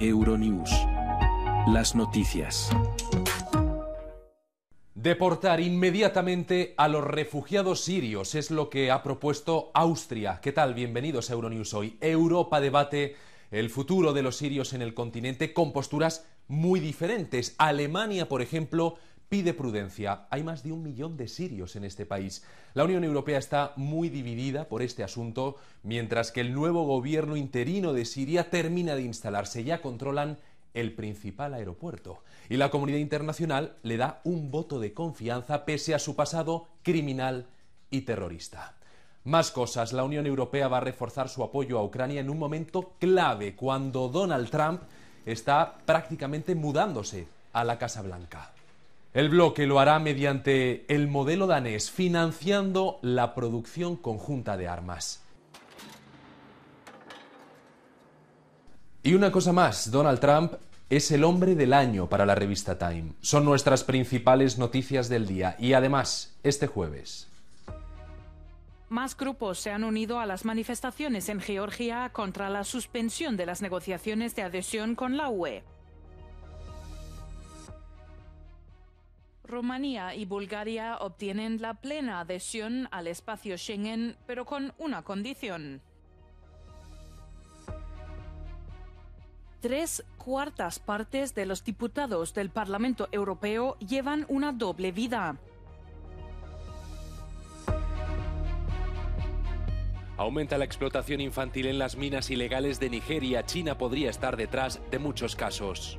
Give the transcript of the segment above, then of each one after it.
Euronews. Las noticias. Deportar inmediatamente a los refugiados sirios es lo que ha propuesto Austria. ¿Qué tal? Bienvenidos a Euronews hoy. Europa debate el futuro de los sirios en el continente con posturas muy diferentes. Alemania, por ejemplo, pide prudencia. Hay más de 1 millón de sirios en este país. La Unión Europea está muy dividida por este asunto, mientras que el nuevo gobierno interino de Siria termina de instalarse. Ya controlan el principal aeropuerto. Y la comunidad internacional le da un voto de confianza pese a su pasado criminal y terrorista. Más cosas. La Unión Europea va a reforzar su apoyo a Ucrania en un momento clave, cuando Donald Trump está prácticamente mudándose a la Casa Blanca. El bloque lo hará mediante el modelo danés, financiando la producción conjunta de armas. Y una cosa más, Donald Trump es el hombre del año para la revista Time. Son nuestras principales noticias del día. Y además, este jueves. Más grupos se han unido a las manifestaciones en Georgia contra la suspensión de las negociaciones de adhesión con la UE. Rumanía y Bulgaria obtienen la plena adhesión al espacio Schengen, pero con una condición. 3/4 partes de los diputados del Parlamento Europeo llevan una doble vida. Aumenta la explotación infantil en las minas ilegales de Nigeria. China podría estar detrás de muchos casos.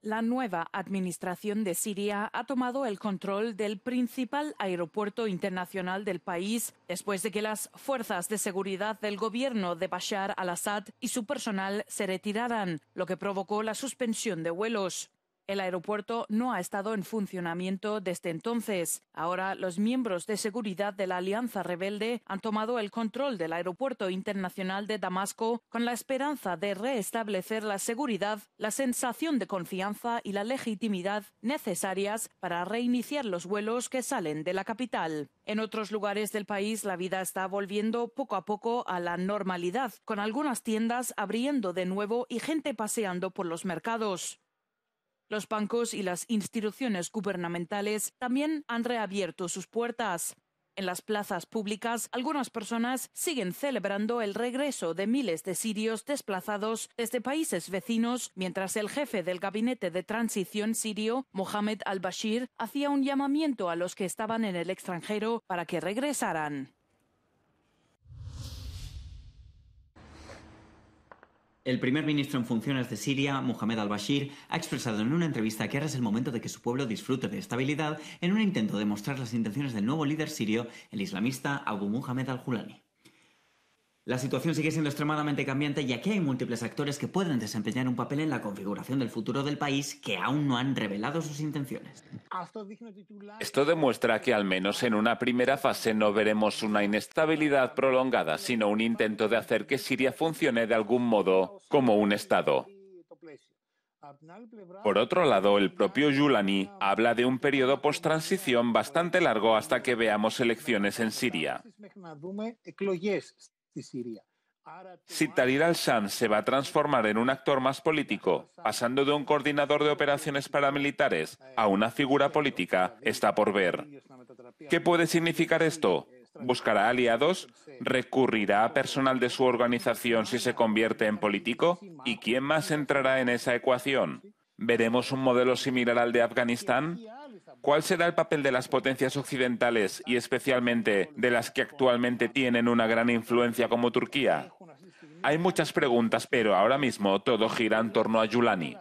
La nueva administración de Siria ha tomado el control del principal aeropuerto internacional del país después de que las fuerzas de seguridad del gobierno de Bashar al-Assad y su personal se retiraran, lo que provocó la suspensión de vuelos. El aeropuerto no ha estado en funcionamiento desde entonces. Ahora, los miembros de seguridad de la Alianza Rebelde han tomado el control del aeropuerto internacional de Damasco con la esperanza de restablecer la seguridad, la sensación de confianza y la legitimidad necesarias para reiniciar los vuelos que salen de la capital. En otros lugares del país, la vida está volviendo poco a poco a la normalidad, con algunas tiendas abriendo de nuevo y gente paseando por los mercados. Los bancos y las instituciones gubernamentales también han reabierto sus puertas. En las plazas públicas, algunas personas siguen celebrando el regreso de miles de sirios desplazados desde países vecinos, mientras el jefe del gabinete de transición sirio, Mohamed al-Bashir, hacía un llamamiento a los que estaban en el extranjero para que regresaran. El primer ministro en funciones de Siria, Mohamed al-Bashir, ha expresado en una entrevista que ahora es el momento de que su pueblo disfrute de estabilidad en un intento de mostrar las intenciones del nuevo líder sirio, el islamista Abu Muhammad al-Julani. La situación sigue siendo extremadamente cambiante y aquí hay múltiples actores que pueden desempeñar un papel en la configuración del futuro del país que aún no han revelado sus intenciones. Esto demuestra que al menos en una primera fase no veremos una inestabilidad prolongada, sino un intento de hacer que Siria funcione de algún modo como un Estado. Por otro lado, el propio Julani habla de un periodo post-transición bastante largo hasta que veamos elecciones en Siria. Si Tahrir al-Sham se va a transformar en un actor más político, pasando de un coordinador de operaciones paramilitares a una figura política, está por ver. ¿Qué puede significar esto? ¿Buscará aliados? ¿Recurrirá a personal de su organización si se convierte en político? ¿Y quién más entrará en esa ecuación? ¿Veremos un modelo similar al de Afganistán? ¿Cuál será el papel de las potencias occidentales y especialmente de las que actualmente tienen una gran influencia como Turquía? Hay muchas preguntas, pero ahora mismo todo gira en torno a Julani.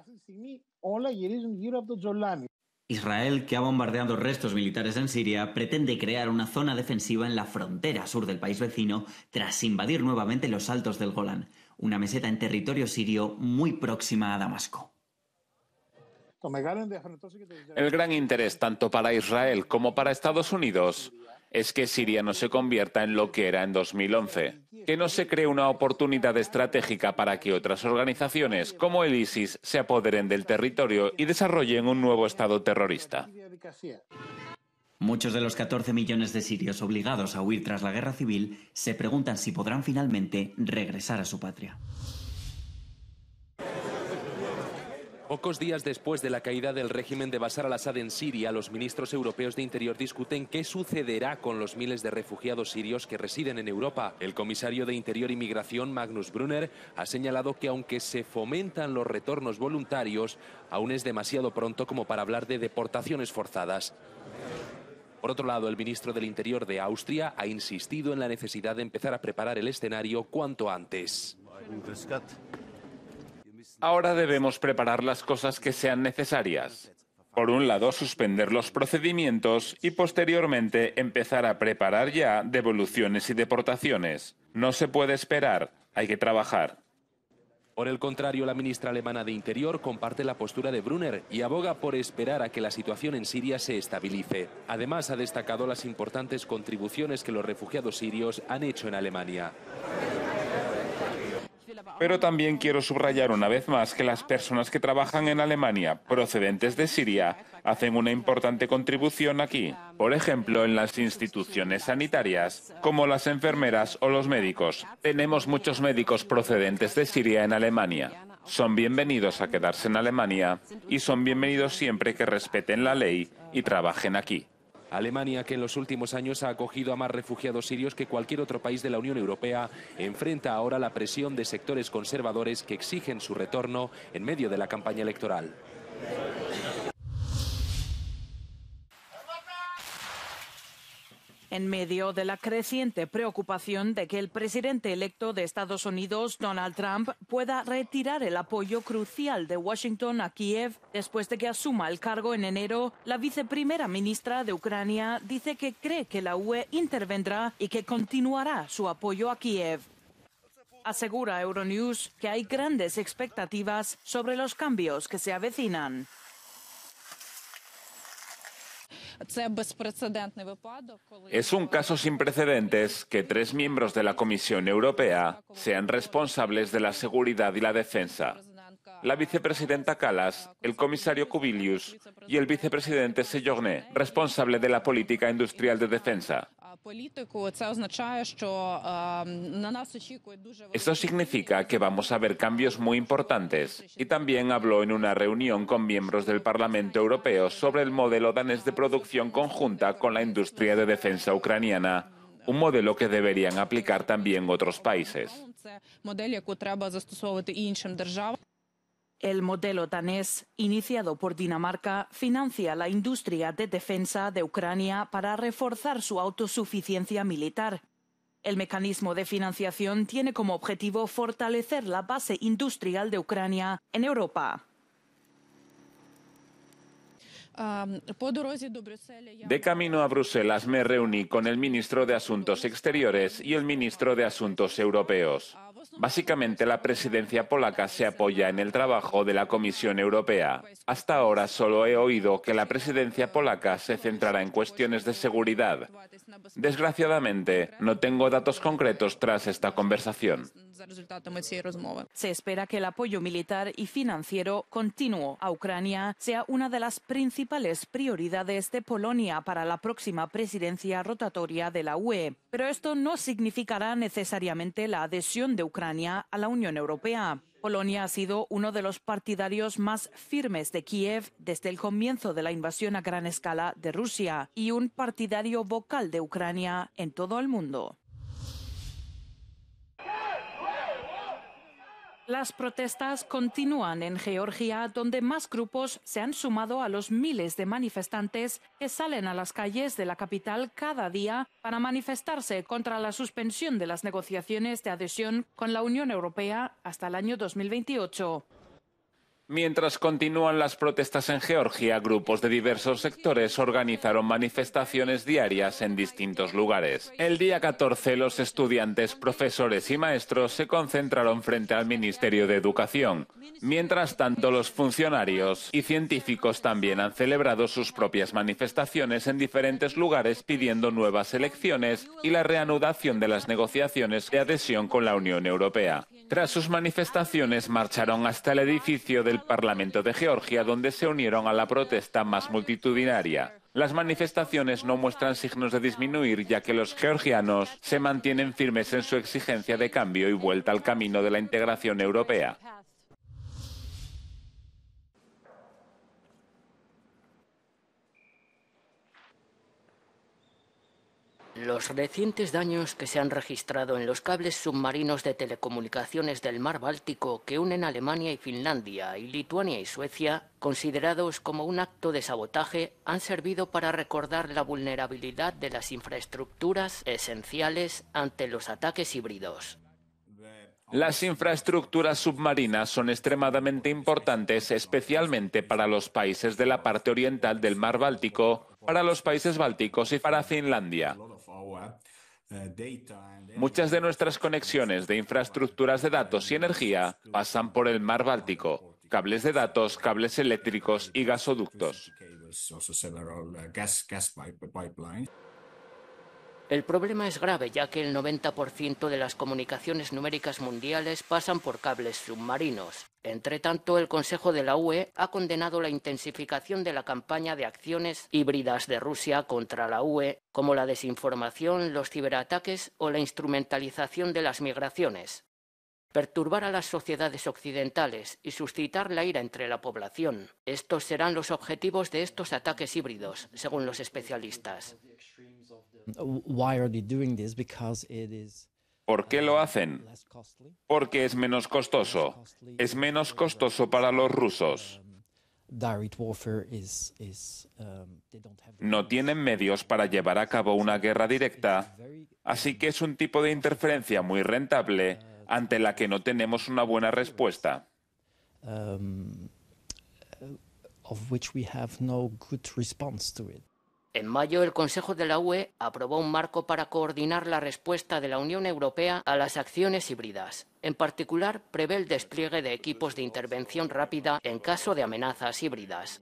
Israel, que ha bombardeado restos militares en Siria, pretende crear una zona defensiva en la frontera sur del país vecino tras invadir nuevamente los Altos del Golán, una meseta en territorio sirio muy próxima a Damasco. El gran interés tanto para Israel como para Estados Unidos es que Siria no se convierta en lo que era en 2011, que no se cree una oportunidad estratégica para que otras organizaciones como el ISIS se apoderen del territorio y desarrollen un nuevo Estado terrorista. Muchos de los 14 millones de sirios obligados a huir tras la guerra civil se preguntan si podrán finalmente regresar a su patria. Pocos días después de la caída del régimen de Bashar al-Assad en Siria, los ministros europeos de Interior discuten qué sucederá con los miles de refugiados sirios que residen en Europa. El comisario de Interior y Migración, Magnus Brunner, ha señalado que aunque se fomentan los retornos voluntarios, aún es demasiado pronto como para hablar de deportaciones forzadas. Por otro lado, el ministro del Interior de Austria ha insistido en la necesidad de empezar a preparar el escenario cuanto antes. Ahora debemos preparar las cosas que sean necesarias. Por un lado, suspender los procedimientos y posteriormente empezar a preparar ya devoluciones y deportaciones. No se puede esperar, hay que trabajar. Por el contrario, la ministra alemana de Interior comparte la postura de Brunner y aboga por esperar a que la situación en Siria se estabilice. Además, ha destacado las importantes contribuciones que los refugiados sirios han hecho en Alemania. Pero también quiero subrayar una vez más que las personas que trabajan en Alemania procedentes de Siria hacen una importante contribución aquí. Por ejemplo, en las instituciones sanitarias, como las enfermeras o los médicos. Tenemos muchos médicos procedentes de Siria en Alemania. Son bienvenidos a quedarse en Alemania y son bienvenidos siempre que respeten la ley y trabajen aquí. Alemania, que en los últimos años ha acogido a más refugiados sirios que cualquier otro país de la Unión Europea, enfrenta ahora la presión de sectores conservadores que exigen su retorno en medio de la campaña electoral. En medio de la creciente preocupación de que el presidente electo de Estados Unidos, Donald Trump, pueda retirar el apoyo crucial de Washington a Kiev después de que asuma el cargo en enero, la viceprimera ministra de Ucrania dice que cree que la UE intervendrá y que continuará su apoyo a Kiev. Asegura Euronews que hay grandes expectativas sobre los cambios que se avecinan. Es un caso sin precedentes que 3 miembros de la Comisión Europea sean responsables de la seguridad y la defensa. La vicepresidenta Kallas, el comisario Kubilius y el vicepresidente Séjourné, responsable de la política industrial de defensa. Esto significa que vamos a ver cambios muy importantes. Y también habló en una reunión con miembros del Parlamento Europeo sobre el modelo danés de producción conjunta con la industria de defensa ucraniana, un modelo que deberían aplicar también otros países. El modelo danés, iniciado por Dinamarca, financia la industria de defensa de Ucrania para reforzar su autosuficiencia militar. El mecanismo de financiación tiene como objetivo fortalecer la base industrial de Ucrania en Europa. De camino a Bruselas me reuní con el ministro de Asuntos Exteriores y el ministro de Asuntos Europeos. Básicamente, la presidencia polaca se apoya en el trabajo de la Comisión Europea. Hasta ahora solo he oído que la presidencia polaca se centrará en cuestiones de seguridad. Desgraciadamente, no tengo datos concretos tras esta conversación. Se espera que el apoyo militar y financiero continuo a Ucrania sea una de las principales prioridades de Polonia para la próxima presidencia rotatoria de la UE. Pero esto no significará necesariamente la adhesión de Ucrania a la Unión Europea. Polonia ha sido uno de los partidarios más firmes de Kiev desde el comienzo de la invasión a gran escala de Rusia y un partidario vocal de Ucrania en todo el mundo. Las protestas continúan en Georgia, donde más grupos se han sumado a los miles de manifestantes que salen a las calles de la capital cada día para manifestarse contra la suspensión de las negociaciones de adhesión con la Unión Europea hasta el año 2028. Mientras continúan las protestas en Georgia, grupos de diversos sectores organizaron manifestaciones diarias en distintos lugares. El día 14, los estudiantes, profesores y maestros se concentraron frente al Ministerio de Educación. Mientras tanto, los funcionarios y científicos también han celebrado sus propias manifestaciones en diferentes lugares pidiendo nuevas elecciones y la reanudación de las negociaciones de adhesión con la Unión Europea. Tras sus manifestaciones, marcharon hasta el edificio del Parlamento de Georgia, donde se unieron a la protesta más multitudinaria. Las manifestaciones no muestran signos de disminuir, ya que los georgianos se mantienen firmes en su exigencia de cambio y vuelta al camino de la integración europea. Los recientes daños que se han registrado en los cables submarinos de telecomunicaciones del mar Báltico que unen Alemania y Finlandia y Lituania y Suecia, considerados como un acto de sabotaje, han servido para recordar la vulnerabilidad de las infraestructuras esenciales ante los ataques híbridos. Las infraestructuras submarinas son extremadamente importantes, especialmente para los países de la parte oriental del mar Báltico, para los países bálticos y para Finlandia. Muchas de nuestras conexiones de infraestructuras de datos y energía pasan por el mar Báltico. Cables de datos, cables eléctricos y gasoductos. El problema es grave ya que el 90% de las comunicaciones numéricas mundiales pasan por cables submarinos. Entre tanto, el Consejo de la UE ha condenado la intensificación de la campaña de acciones híbridas de Rusia contra la UE, como la desinformación, los ciberataques o la instrumentalización de las migraciones. Perturbar a las sociedades occidentales y suscitar la ira entre la población. Estos serán los objetivos de estos ataques híbridos, según los especialistas. ¿Por qué lo hacen? Porque es menos costoso. Es menos costoso para los rusos. No tienen medios para llevar a cabo una guerra directa, así que es un tipo de interferencia muy rentable ante la que no tenemos una buena respuesta. En mayo, el Consejo de la UE aprobó un marco para coordinar la respuesta de la Unión Europea a las acciones híbridas. En particular, prevé el despliegue de equipos de intervención rápida en caso de amenazas híbridas.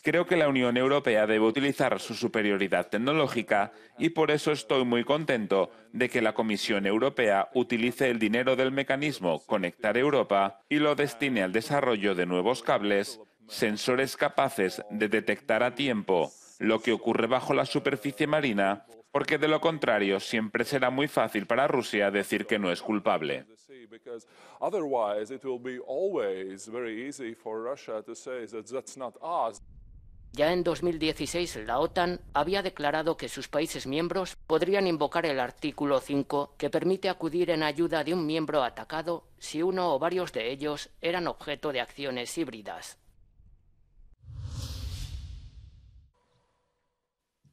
Creo que la Unión Europea debe utilizar su superioridad tecnológica y por eso estoy muy contento de que la Comisión Europea utilice el dinero del mecanismo Conectar Europa y lo destine al desarrollo de nuevos cables, sensores capaces de detectar a tiempo lo que ocurre bajo la superficie marina, porque de lo contrario siempre será muy fácil para Rusia decir que no es culpable. Ya en 2016, la OTAN había declarado que sus países miembros podrían invocar el artículo 5, que permite acudir en ayuda de un miembro atacado si uno o varios de ellos eran objeto de acciones híbridas.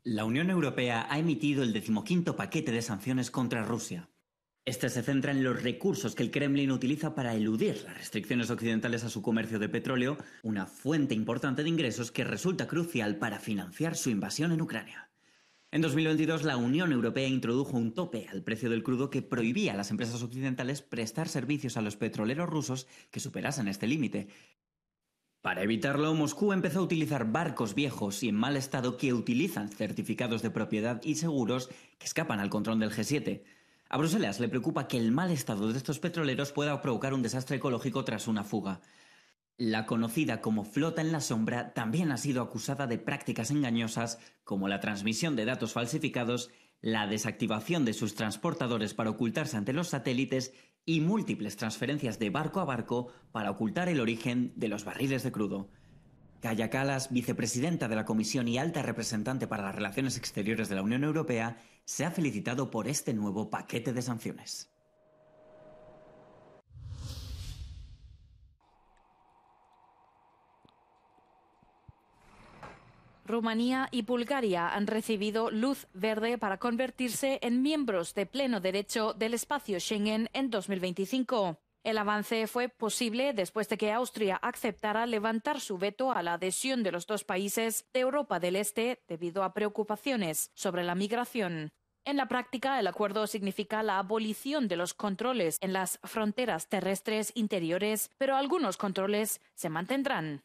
La Unión Europea ha emitido el 15º paquete de sanciones contra Rusia. Este se centra en los recursos que el Kremlin utiliza para eludir las restricciones occidentales a su comercio de petróleo, una fuente importante de ingresos que resulta crucial para financiar su invasión en Ucrania. En 2022, la Unión Europea introdujo un tope al precio del crudo que prohibía a las empresas occidentales prestar servicios a los petroleros rusos que superasen este límite. Para evitarlo, Moscú empezó a utilizar barcos viejos y en mal estado que utilizan certificados de propiedad y seguros que escapan al control del G7. A Bruselas le preocupa que el mal estado de estos petroleros pueda provocar un desastre ecológico tras una fuga. La conocida como flota en la sombra también ha sido acusada de prácticas engañosas como la transmisión de datos falsificados, la desactivación de sus transportadores para ocultarse ante los satélites y múltiples transferencias de barco a barco para ocultar el origen de los barriles de crudo. Kaja Kallas, vicepresidenta de la Comisión y alta representante para las Relaciones Exteriores de la Unión Europea, se ha felicitado por este nuevo paquete de sanciones. Rumanía y Bulgaria han recibido luz verde para convertirse en miembros de pleno derecho del espacio Schengen en 2025. El avance fue posible después de que Austria aceptara levantar su veto a la adhesión de los dos países de Europa del Este debido a preocupaciones sobre la migración. En la práctica, el acuerdo significa la abolición de los controles en las fronteras terrestres interiores, pero algunos controles se mantendrán.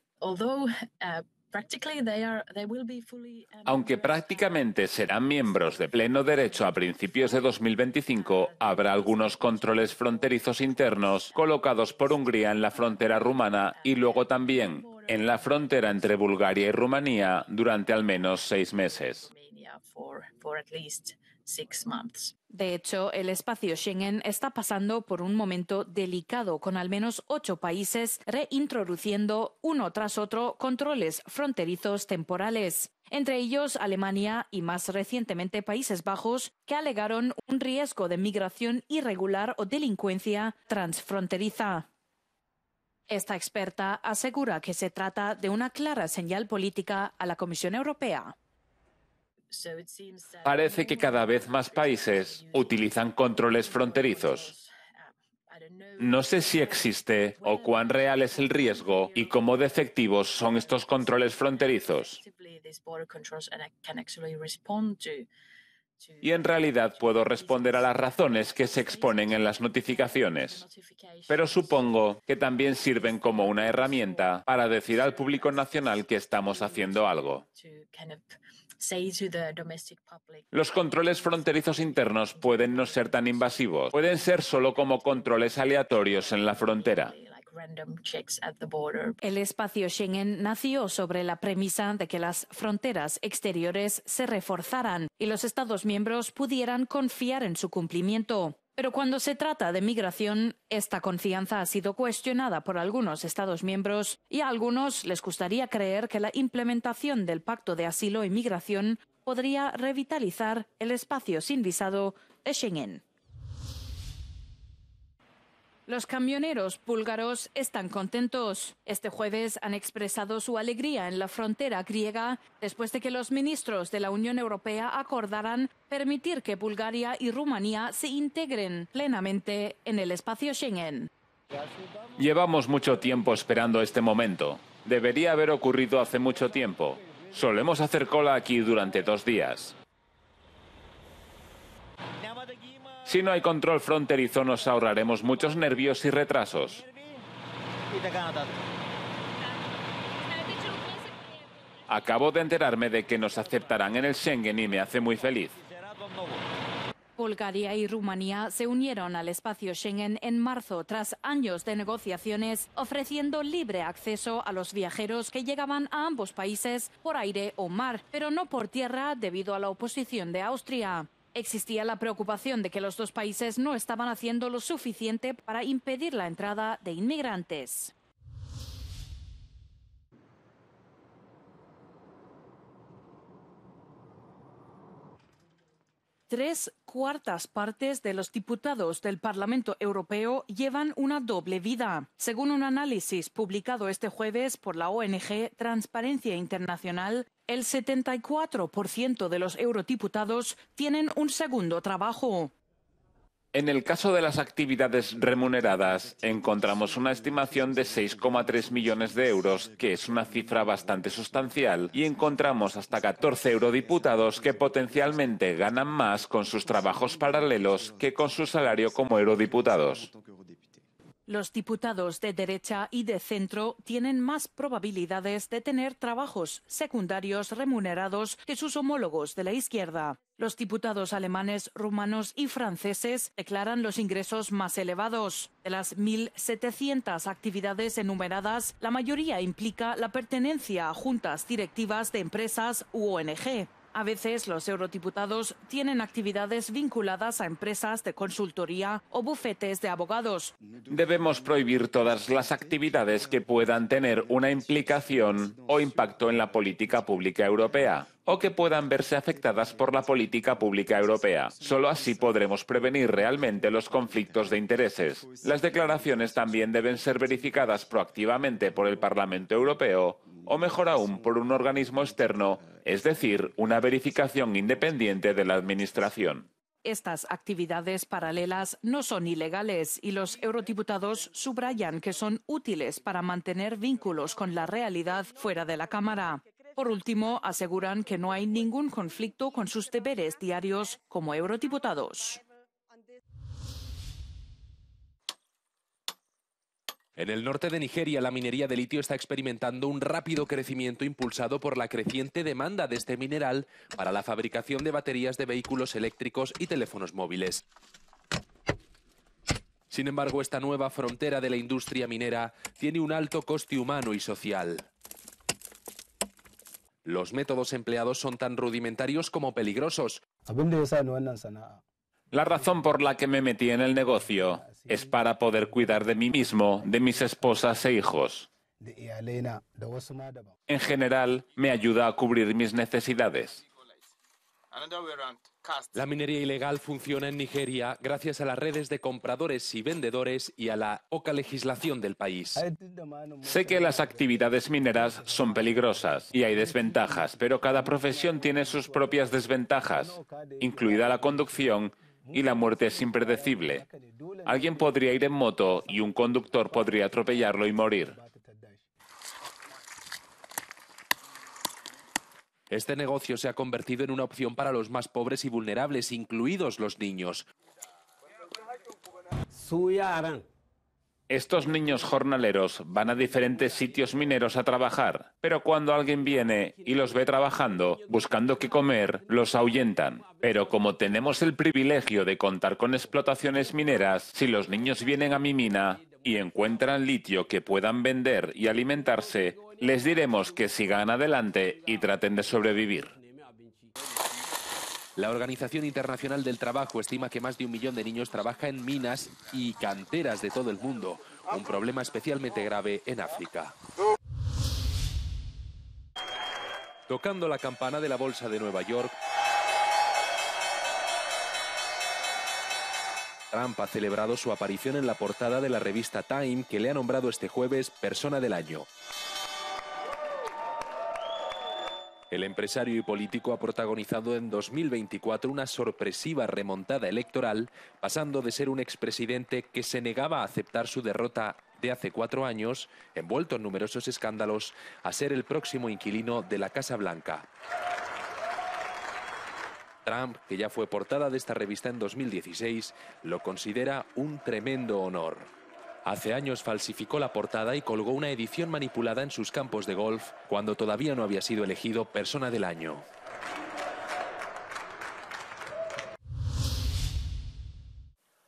Aunque prácticamente serán miembros de pleno derecho a principios de 2025, habrá algunos controles fronterizos internos colocados por Hungría en la frontera rumana y luego también en la frontera entre Bulgaria y Rumanía durante al menos 6 meses. De hecho, el espacio Schengen está pasando por un momento delicado, con al menos 8 países reintroduciendo uno tras otro controles fronterizos temporales. Entre ellos Alemania y más recientemente Países Bajos, que alegaron un riesgo de migración irregular o delincuencia transfronteriza. Esta experta asegura que se trata de una clara señal política a la Comisión Europea. Parece que cada vez más países utilizan controles fronterizos. No sé si existe o cuán real es el riesgo y cómo de efectivos son estos controles fronterizos. Y en realidad puedo responder a las razones que se exponen en las notificaciones. Pero supongo que también sirven como una herramienta para decir al público nacional que estamos haciendo algo. Los controles fronterizos internos pueden no ser tan invasivos, pueden ser solo como controles aleatorios en la frontera. El espacio Schengen nació sobre la premisa de que las fronteras exteriores se reforzaran y los Estados miembros pudieran confiar en su cumplimiento. Pero cuando se trata de migración, esta confianza ha sido cuestionada por algunos Estados miembros y a algunos les gustaría creer que la implementación del Pacto de Asilo y Migración podría revitalizar el espacio sin visado de Schengen. Los camioneros búlgaros están contentos. Este jueves han expresado su alegría en la frontera griega después de que los ministros de la Unión Europea acordaran permitir que Bulgaria y Rumanía se integren plenamente en el espacio Schengen. Llevamos mucho tiempo esperando este momento. Debería haber ocurrido hace mucho tiempo. Solemos hacer cola aquí durante 2 días. Si no hay control fronterizo, nos ahorraremos muchos nervios y retrasos. Acabo de enterarme de que nos aceptarán en el Schengen y me hace muy feliz. Bulgaria y Rumanía se unieron al espacio Schengen en marzo tras años de negociaciones, ofreciendo libre acceso a los viajeros que llegaban a ambos países por aire o mar, pero no por tierra debido a la oposición de Austria. Existía la preocupación de que los dos países no estaban haciendo lo suficiente para impedir la entrada de inmigrantes. Tres cuartas partes de los diputados del Parlamento Europeo llevan una doble vida. Según un análisis publicado este jueves por la ONG Transparencia Internacional, el 74% de los eurodiputados tienen un segundo trabajo. En el caso de las actividades remuneradas, encontramos una estimación de 6,3 millones de euros, que es una cifra bastante sustancial, y encontramos hasta 14 eurodiputados que potencialmente ganan más con sus trabajos paralelos que con su salario como eurodiputados. Los diputados de derecha y de centro tienen más probabilidades de tener trabajos secundarios remunerados que sus homólogos de la izquierda. Los diputados alemanes, rumanos y franceses declaran los ingresos más elevados. De las 1.700 actividades enumeradas, la mayoría implica la pertenencia a juntas directivas de empresas u ONG. A veces los eurodiputados tienen actividades vinculadas a empresas de consultoría o bufetes de abogados. Debemos prohibir todas las actividades que puedan tener una implicación o impacto en la política pública europea o que puedan verse afectadas por la política pública europea. Solo así podremos prevenir realmente los conflictos de intereses. Las declaraciones también deben ser verificadas proactivamente por el Parlamento Europeo o, mejor aún, por un organismo externo, es decir, una verificación independiente de la Administración. Estas actividades paralelas no son ilegales y los eurodiputados subrayan que son útiles para mantener vínculos con la realidad fuera de la Cámara. Por último, aseguran que no hay ningún conflicto con sus deberes diarios como eurodiputados. En el norte de Nigeria, la minería de litio está experimentando un rápido crecimiento impulsado por la creciente demanda de este mineral para la fabricación de baterías de vehículos eléctricos y teléfonos móviles. Sin embargo, esta nueva frontera de la industria minera tiene un alto coste humano y social. Los métodos empleados son tan rudimentarios como peligrosos. La razón por la que me metí en el negocio es para poder cuidar de mí mismo, de mis esposas e hijos. En general, me ayuda a cubrir mis necesidades. La minería ilegal funciona en Nigeria gracias a las redes de compradores y vendedores y a la poca legislación del país. Sé que las actividades mineras son peligrosas y hay desventajas, pero cada profesión tiene sus propias desventajas, incluida la conducción, y la muerte es impredecible. Alguien podría ir en moto y un conductor podría atropellarlo y morir. Este negocio se ha convertido en una opción para los más pobres y vulnerables, incluidos los niños. Estos niños jornaleros van a diferentes sitios mineros a trabajar, pero cuando alguien viene y los ve trabajando, buscando qué comer, los ahuyentan. Pero como tenemos el privilegio de contar con explotaciones mineras, si los niños vienen a mi mina y encuentran litio que puedan vender y alimentarse, les diremos que sigan adelante y traten de sobrevivir. La Organización Internacional del Trabajo estima que más de 1 millón de niños trabaja en minas y canteras de todo el mundo, un problema especialmente grave en África. Tocando la campana de la Bolsa de Nueva York, Trump ha celebrado su aparición en la portada de la revista Time, que le ha nombrado este jueves Persona del Año. El empresario y político ha protagonizado en 2024 una sorpresiva remontada electoral, pasando de ser un expresidente que se negaba a aceptar su derrota de hace 4 años, envuelto en numerosos escándalos, a ser el próximo inquilino de la Casa Blanca. Trump, que ya fue portada de esta revista en 2016, lo considera un tremendo honor. Hace años falsificó la portada y colgó una edición manipulada en sus campos de golf cuando todavía no había sido elegido Persona del Año.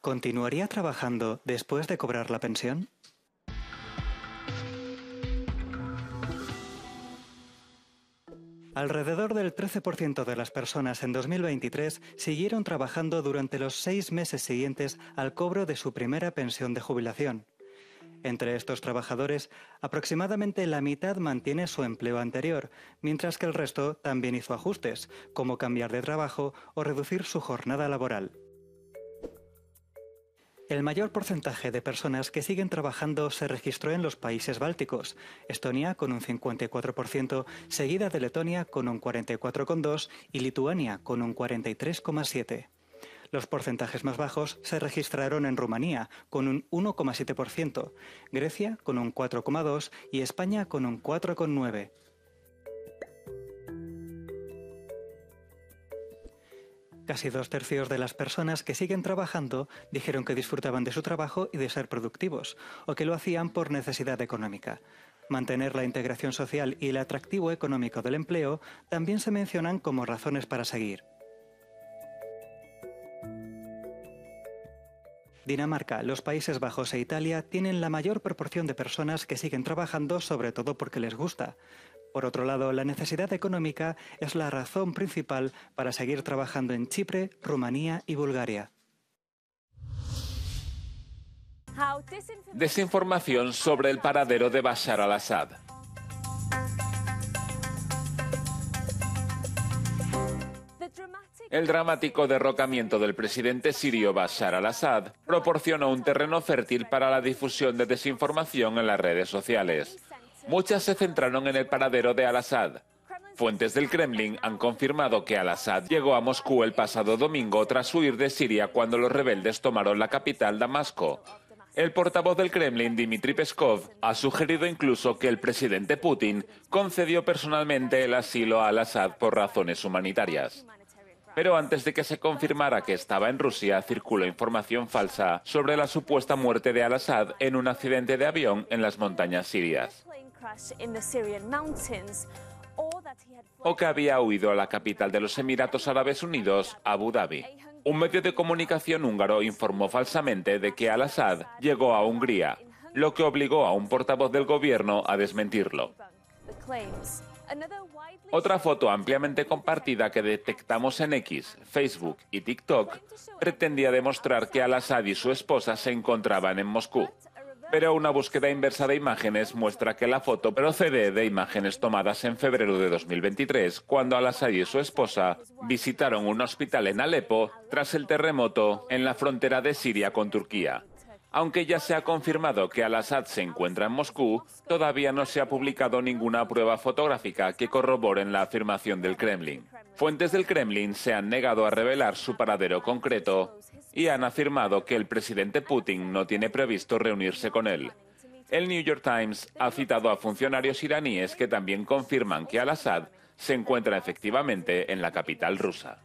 ¿Continuaría trabajando después de cobrar la pensión? Alrededor del 13% de las personas en 2023 siguieron trabajando durante los 6 meses siguientes al cobro de su primera pensión de jubilación. Entre estos trabajadores, aproximadamente la mitad mantiene su empleo anterior, mientras que el resto también hizo ajustes, como cambiar de trabajo o reducir su jornada laboral. El mayor porcentaje de personas que siguen trabajando se registró en los países bálticos, Estonia con un 54%, seguida de Letonia con un 44,2% y Lituania con un 43,7%. Los porcentajes más bajos se registraron en Rumanía con un 1,7%, Grecia con un 4,2% y España con un 4,9%. Casi 2/3 de las personas que siguen trabajando dijeron que disfrutaban de su trabajo y de ser productivos, o que lo hacían por necesidad económica. Mantener la integración social y el atractivo económico del empleo también se mencionan como razones para seguir. Dinamarca, los Países Bajos e Italia tienen la mayor proporción de personas que siguen trabajando, sobre todo porque les gusta. Por otro lado, la necesidad económica es la razón principal para seguir trabajando en Chipre, Rumanía y Bulgaria. Desinformación sobre el paradero de Bashar al-Assad. El dramático derrocamiento del presidente sirio Bashar al-Assad proporcionó un terreno fértil para la difusión de desinformación en las redes sociales. Muchas se centraron en el paradero de al-Assad. Fuentes del Kremlin han confirmado que al-Assad llegó a Moscú el pasado domingo tras huir de Siria cuando los rebeldes tomaron la capital, Damasco. El portavoz del Kremlin, Dmitry Peskov, ha sugerido incluso que el presidente Putin concedió personalmente el asilo a al-Assad por razones humanitarias. Pero antes de que se confirmara que estaba en Rusia, circuló información falsa sobre la supuesta muerte de al-Assad en un accidente de avión en las montañas sirias. O que había huido a la capital de los Emiratos Árabes Unidos, Abu Dhabi. Un medio de comunicación húngaro informó falsamente de que al-Assad llegó a Hungría, lo que obligó a un portavoz del gobierno a desmentirlo. Otra foto ampliamente compartida que detectamos en X, Facebook y TikTok pretendía demostrar que Al-Assad y su esposa se encontraban en Moscú. Pero una búsqueda inversa de imágenes muestra que la foto procede de imágenes tomadas en febrero de 2023, cuando Al-Assad y su esposa visitaron un hospital en Alepo tras el terremoto en la frontera de Siria con Turquía. Aunque ya se ha confirmado que Al-Assad se encuentra en Moscú, todavía no se ha publicado ninguna prueba fotográfica que corroboren la afirmación del Kremlin. Fuentes del Kremlin se han negado a revelar su paradero concreto y han afirmado que el presidente Putin no tiene previsto reunirse con él. El New York Times ha citado a funcionarios iraníes que también confirman que Al-Assad se encuentra efectivamente en la capital rusa.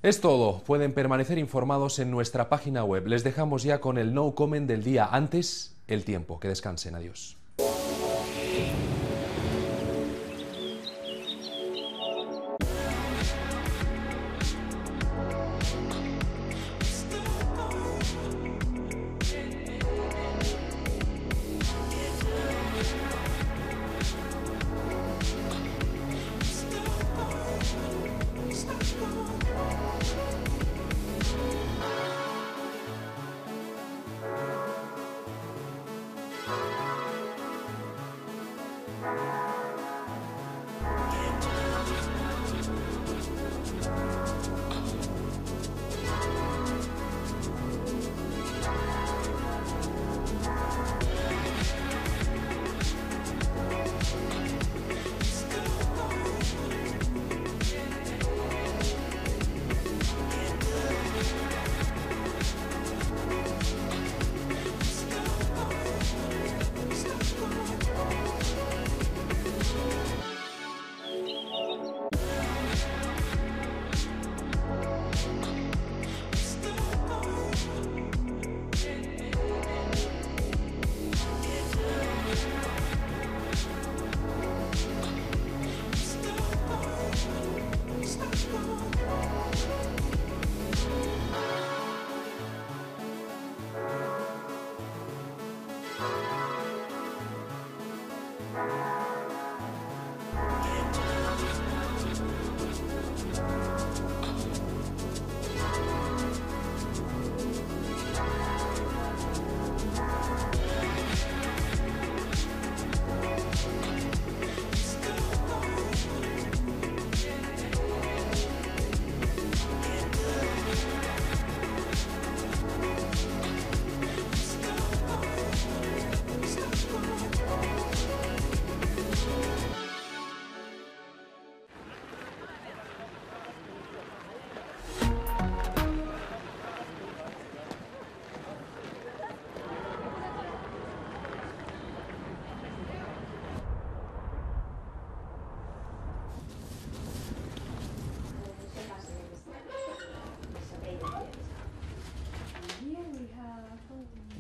Es todo. Pueden permanecer informados en nuestra página web. Les dejamos ya con el no comment del día. Antes, el tiempo. Que descansen. Adiós.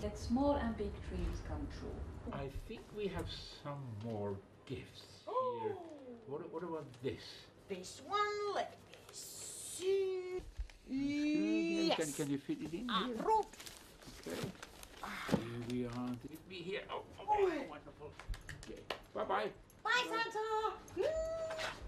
Let small and big dreams come true. I think we have some more gifts here. What about this? This one, let me see. Yes. Can you fit it in here? Okay. Here we are. Let me here. Oh, wonderful. Okay. Bye-bye. Bye, Santa.